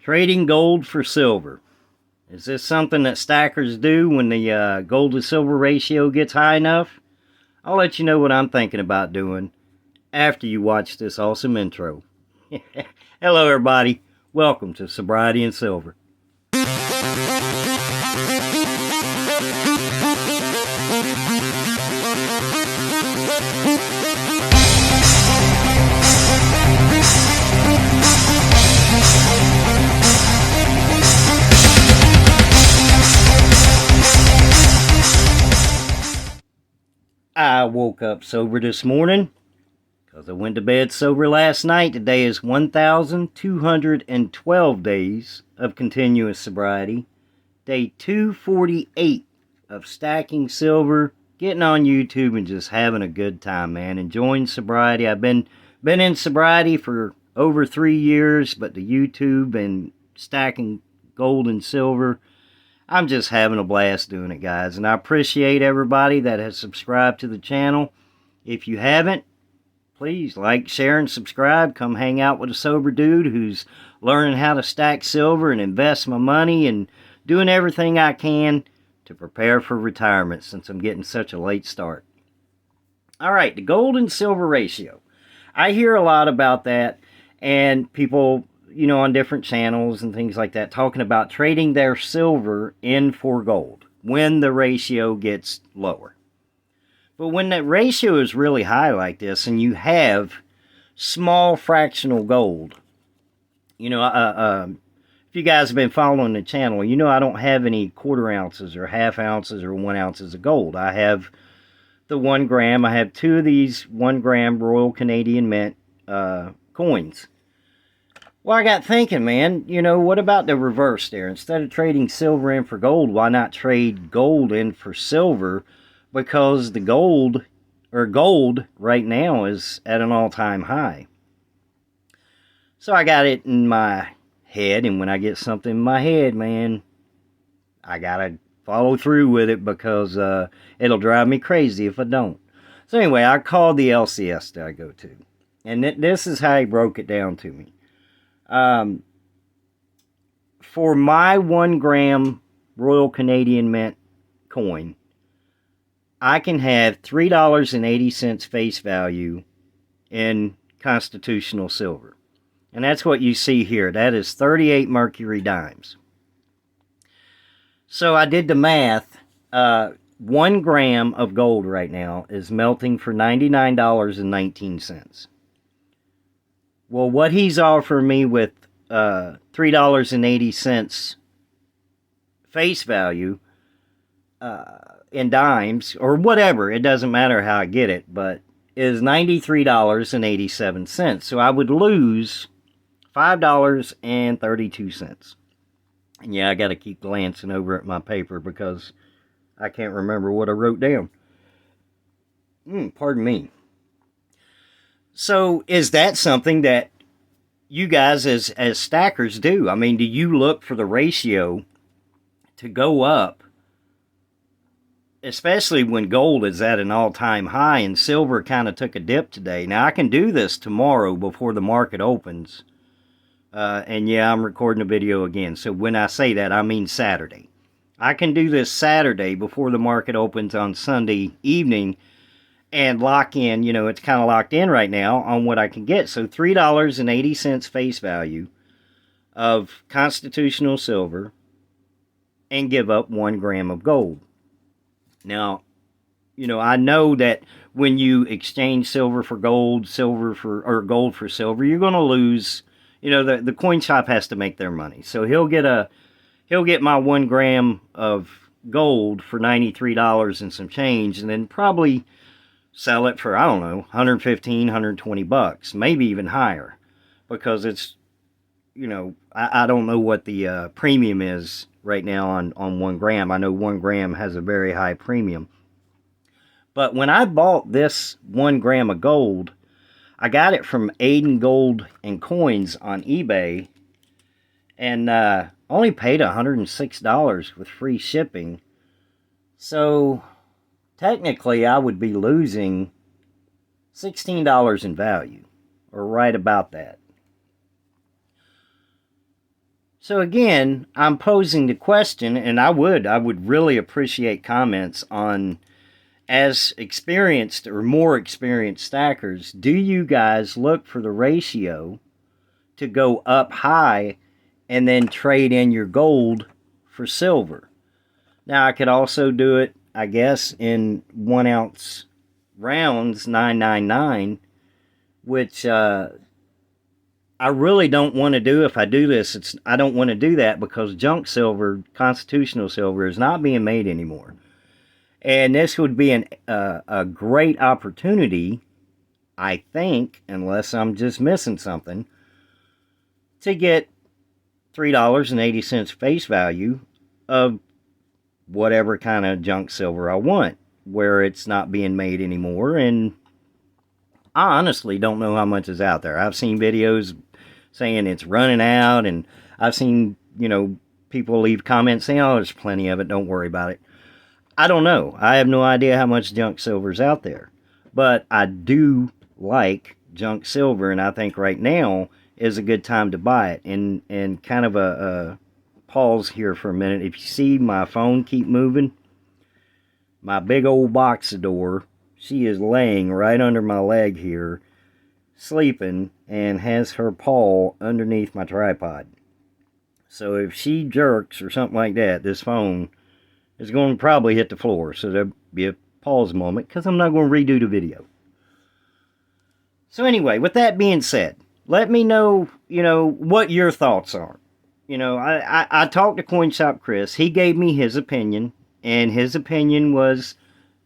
Trading gold for silver. Is this something that stackers do when the gold to silver ratio gets high enough? I'll let you know what I'm thinking about doing after you watch this awesome intro. Hello everybody, welcome to Sobriety and Silver. I woke up sober this morning because I went to bed sober last night. Today is 1,212 days of continuous sobriety. Day 248 of stacking silver, getting on YouTube and just having a good time, man. Enjoying sobriety. I've been in sobriety for over 3 years, but the YouTube and stacking gold and silver, I'm just having a blast doing it, guys. And I appreciate everybody that has subscribed to the channel. If you haven't, please like, share, and subscribe. Come hang out with a sober dude who's learning how to stack silver and invest my money and doing everything I can to prepare for retirement since I'm getting such a late start. All right, the gold and silver ratio. I hear a lot about that, and people, you know, on different channels and things like that, talking about trading their silver in for gold when the ratio gets lower. But when that ratio is really high like this and you have small fractional gold, you know, if you guys have been following the channel, you know I don't have any quarter ounces or half ounces or 1 ounces of gold. I have the 1 gram. I have 2 of these 1 gram Royal Canadian Mint coins. Well, I got thinking, man, you know, what about the reverse there? Instead of trading silver in for gold, why not trade gold in for silver? Because the gold right now is at an all-time high. So I got it in my head, and when I get something in my head, man, I gotta follow through with it because it'll drive me crazy if I don't. So anyway, I called the LCS that I go to, and this is how he broke it down to me. For my 1 gram Royal Canadian Mint coin, I can have $3.80 face value in constitutional silver. And that's what you see here. That is 38 mercury dimes. So I did the math. 1 gram of gold right now is melting for $99.19. Well, what he's offering me with $3.80 face value in dimes, or whatever, it doesn't matter how I get it, but is $93.87. So I would lose $5.32. And yeah, I got to keep glancing over at my paper because I can't remember what I wrote down. Pardon me. So is that something that you guys as stackers do? I mean, do you look for the ratio to go up, especially when gold is at an all-time high and silver kind of took a dip today? Now, I can do this tomorrow before the market opens. And yeah, I'm recording a video again. So when I say that, I mean Saturday. I can do this Saturday before the market opens on Sunday evening and lock in, you know, it's kind of locked in right now on what I can get. So $3.80 face value of constitutional silver and give up 1 gram of gold. Now, you know, I know that when you exchange silver for gold, or gold for silver, you're going to lose. You know, the coin shop has to make their money. So he'll get my 1 gram of gold for $93 and some change, and then probably sell it for, I don't know, $115, $120, maybe even higher, because it's, you know, I don't know what the premium is right now on 1 gram. I know 1 gram has a very high premium. But when I bought this 1 gram of gold, I got it from Aiden Gold and Coins on eBay, and only paid $106 with free shipping. So technically I would be losing $16 in value, or right about that. So again, I'm posing the question, and I would really appreciate comments on, as experienced or more experienced stackers, do you guys look for the ratio to go up high and then trade in your gold for silver? Now, I could also do it, I guess, in 1 ounce rounds, 999, which I really don't want to do. If I do this, I don't want to do that because junk silver, constitutional silver, is not being made anymore. And this would be a great opportunity, I think, unless I'm just missing something, to get $3.80 face value of whatever kind of junk silver I want, where it's not being made anymore. And I honestly don't know how much is out there. I've seen videos saying it's running out, and I've seen, people leave comments saying, oh, there's plenty of it, don't worry about it. I don't know. I have no idea how much junk silver is out there. But I do like junk silver, and I think right now is a good time to buy it. And kind of a pause here for a minute. If you see my phone keep moving, my big old boxador, she is laying right under my leg here, sleeping, and has her paw underneath my tripod. So if she jerks or something like that, this phone is going to probably hit the floor. So there'll be a pause moment because I'm not going to redo the video. So anyway, with that being said, let me know, what your thoughts are. I talked to CoinShop Chris. He gave me his opinion, and his opinion was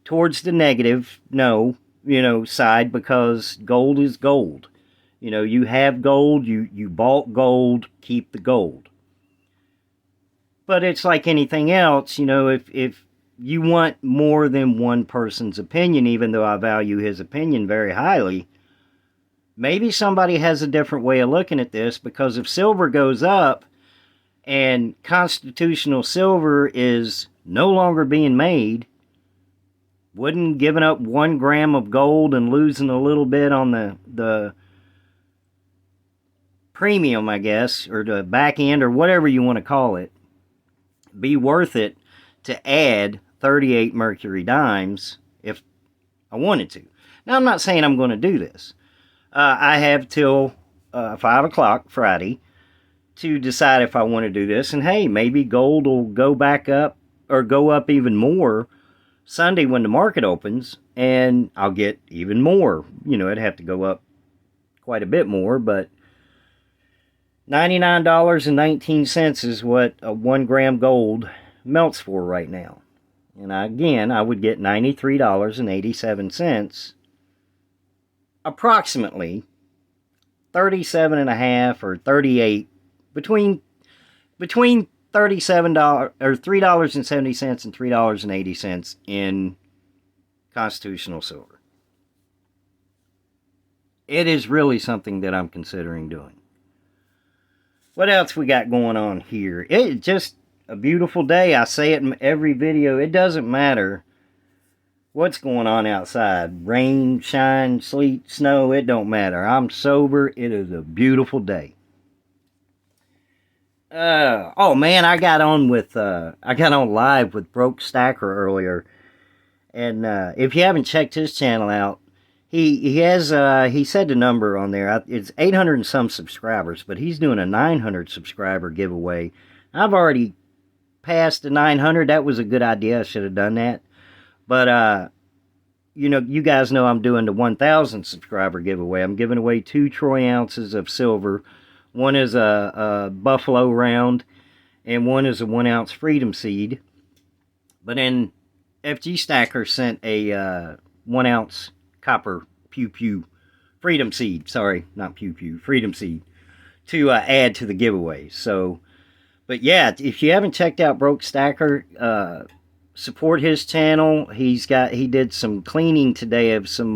towards the negative, side, because gold is gold. You have gold, you bought gold, keep the gold. But it's like anything else, if you want more than one person's opinion, even though I value his opinion very highly, maybe somebody has a different way of looking at this, because if silver goes up and constitutional silver is no longer being made, wouldn't giving up 1 gram of gold and losing a little bit on the premium, I guess, or the back end, or whatever you want to call it, be worth it to add 38 mercury dimes if I wanted to? Now, I'm not saying I'm going to do this. I have till 5 o'clock Friday to decide if I want to do this. And hey, maybe gold will go back up or go up even more Sunday when the market opens, and I'll get even more. It'd have to go up quite a bit more, but $99.19 is what a 1 gram gold melts for right now. And I would get $93.87, approximately 37.5 or 38, between $37 or $3.70 and $3.80 in constitutional silver. It is really something that I'm considering doing. What else we got going on here? It's just a beautiful day. I say it in every video. It doesn't matter what's going on outside. Rain, shine, sleet, snow, it don't matter. I'm sober. It is a beautiful day. Oh man, I got on live with Broke Stacker earlier. And if you haven't checked his channel out, he said the number on there. It's 800 and some subscribers, but he's doing a 900 subscriber giveaway. I've already passed the 900. That was a good idea. I should have done that. But you guys know I'm doing the 1,000 subscriber giveaway. I'm giving away 2 troy ounces of silver. One is a buffalo round, and one is a 1 ounce freedom seed. But then FG Stacker sent a 1 ounce copper pew freedom seed. Sorry, not pew freedom seed to add to the giveaway. So, but yeah, if you haven't checked out Broke Stacker, support his channel. He did some cleaning today of some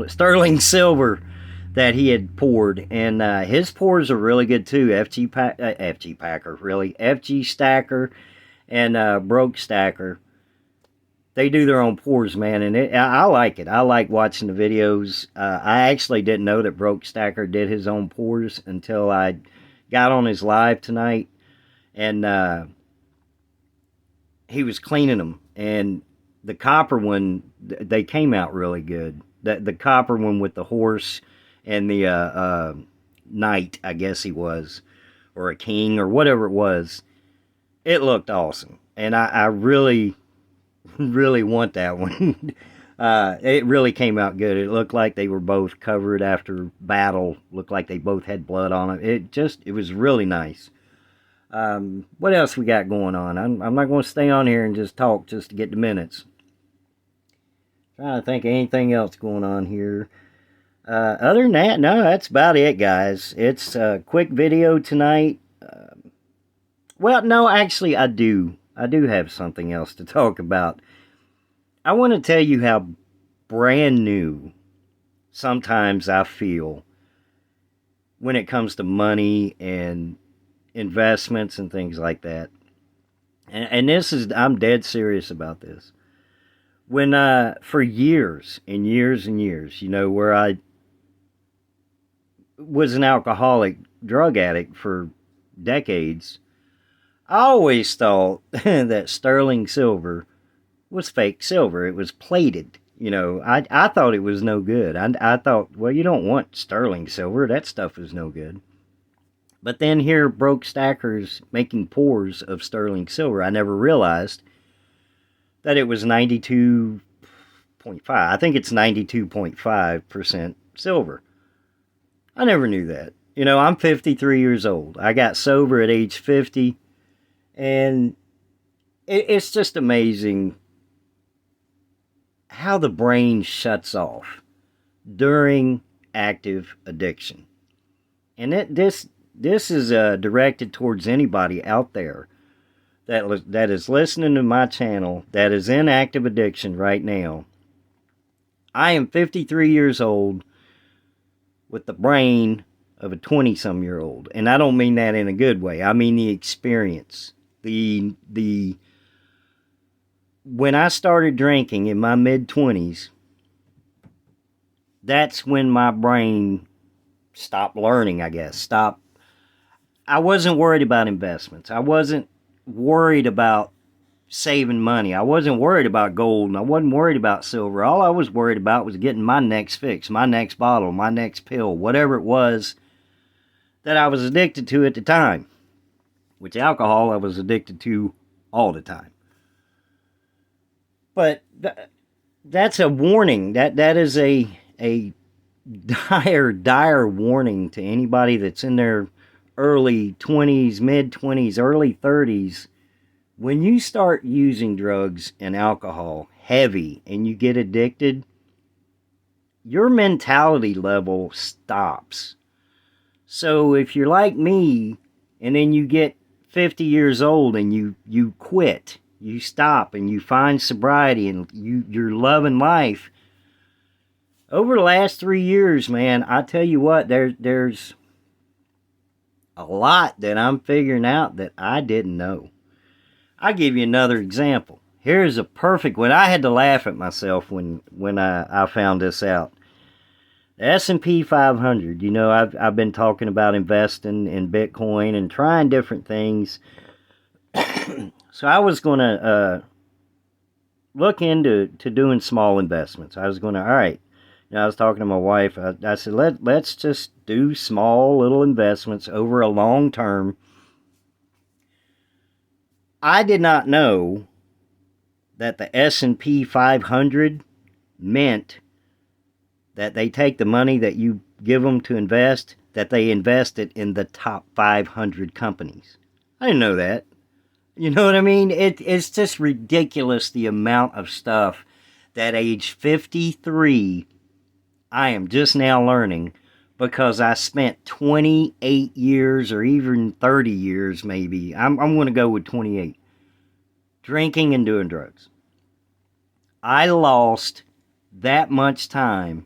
sterling silver that he had poured, and his pours are really good too. FG Stacker and Broke Stacker, they do their own pours, man, and I like it. I like watching the videos. I actually didn't know that Broke Stacker did his own pours until I got on his live tonight, and he was cleaning them, and the copper one, they came out really good. The copper one with the horse and the knight, I guess he was, or a king, or whatever it was. It looked awesome, and I really, really want that one. It really came out good. It looked like they were both covered after battle. Looked like they both had blood on it. It was really nice. What else we got going on? I'm not going to stay on here and just talk just to get the minutes. Trying to think of anything else going on here. Other than that, no, that's about it, guys. It's a quick video tonight. Well, no, actually, I do have something else to talk about. I want to tell you how brand new sometimes I feel when it comes to money and investments and things like that. And I'm dead serious about this. When, for years and years and years, where I was an alcoholic drug addict for decades, I always thought that sterling silver was fake silver. It was plated. I thought it was no good. I thought, well, you don't want sterling silver. That stuff is no good. But then here, Broke Stackers making pours of sterling silver. I never realized that it was 92.5. I think it's 92.5% silver. I never knew that. I'm 53 years old. I got sober at age 50. And it's just amazing how the brain shuts off during active addiction. And this is directed towards anybody out there that is listening to my channel that is in active addiction right now. I am 53 years old with the brain of a 20-some-year-old. And I don't mean that in a good way. I mean the experience. When I started drinking in my mid-20s, that's when my brain stopped learning, I guess. I wasn't worried about investments. I wasn't worried about saving money. I wasn't worried about gold, and I wasn't worried about silver. All I was worried about was getting my next fix, my next bottle, my next pill, whatever it was that I was addicted to at the time. Which alcohol I was addicted to all the time. But that's a warning. That is a dire warning to anybody that's in their early 20s, mid-20s, early 30s. When you start using drugs and alcohol heavy and you get addicted, your mentality level stops. So if you're like me and then you get 50 years old and you quit, you stop and you find sobriety and you're loving life. Over the last 3 years, man, I tell you what, there's a lot that I'm figuring out that I didn't know. I'll give you another example. Here's a perfect one. I had to laugh at myself when I found this out. The S&P 500, I've been talking about investing in Bitcoin and trying different things. So I was going to look into doing small investments. I was going to, all right. I was talking to my wife. I said, let's just do small little investments over a long term. I did not know that the S&P 500 meant that they take the money that you give them to invest, that they invest it in the top 500 companies. I didn't know that. You know what I mean? It's just ridiculous the amount of stuff that age 53 I am just now learning because I spent 28 years or even 30 years maybe. I'm going to go with 28. Drinking and doing drugs. I lost that much time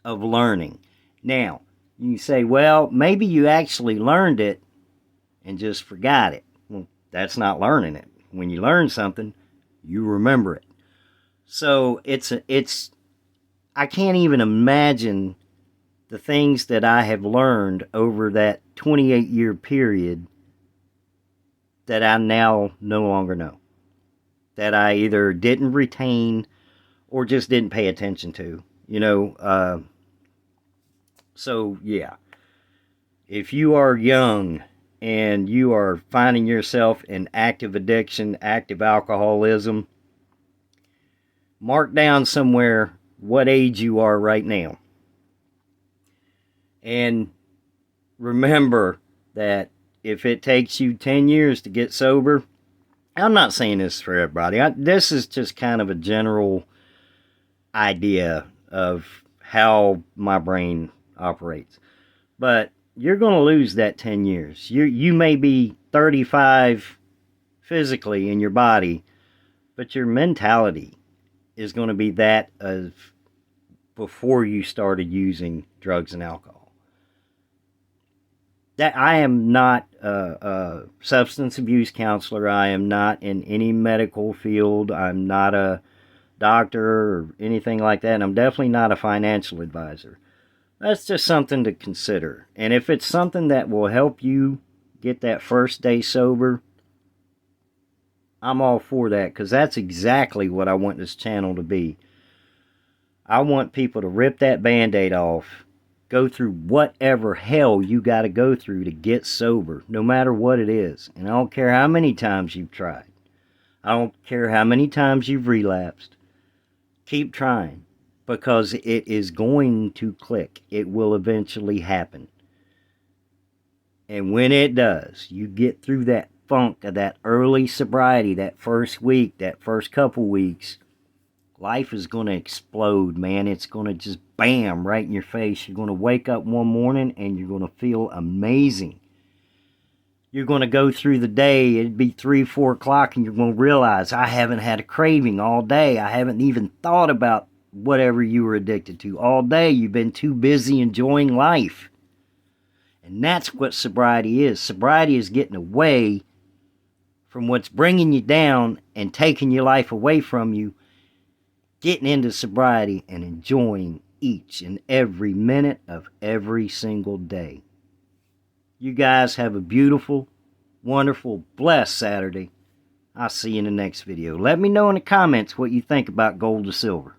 of learning. Now, you say, well, maybe you actually learned it and just forgot it. Well, that's not learning it. When you learn something, you remember it. So I can't even imagine the things that I have learned over that 28-year period that I now no longer know. That I either didn't retain or just didn't pay attention to. So yeah. If you are young and you are finding yourself in active addiction, active alcoholism, mark down somewhere what age you are right now. And remember that if it takes you 10 years to get sober, I'm not saying this for everybody. This is just kind of a general idea of how my brain operates. But you're going to lose that 10 years. You may be 35 physically in your body, but your mentality is going to be that of before you started using drugs and alcohol. That I am not a substance abuse counselor. I am not in any medical field. I'm not a doctor or anything like that. And I'm definitely not a financial advisor. That's just something to consider. And if it's something that will help you get that first day sober, I'm all for that, because that's exactly what I want this channel to be. I want people to rip that Band-Aid off, go through whatever hell you got to go through to get sober, no matter what it is. And I don't care how many times you've tried. I don't care how many times you've relapsed. Keep trying, because it is going to click. It will eventually happen. And when it does, you get through that funk of that early sobriety, that first week, that first couple weeks, life is going to explode, man. It's going to just bam right in your face. You're going to wake up one morning and you're going to feel amazing. You're going to go through the day, it'd be 3, 4 o'clock, and you're going to realize, I haven't had a craving all day. I haven't even thought about whatever you were addicted to all day. You've been too busy enjoying life. And that's what sobriety is. Sobriety is getting away from what's bringing you down and taking your life away from you, getting into sobriety and enjoying each and every minute of every single day. You guys have a beautiful, wonderful, blessed Saturday. I'll see you in the next video. Let me know in the comments what you think about gold to silver.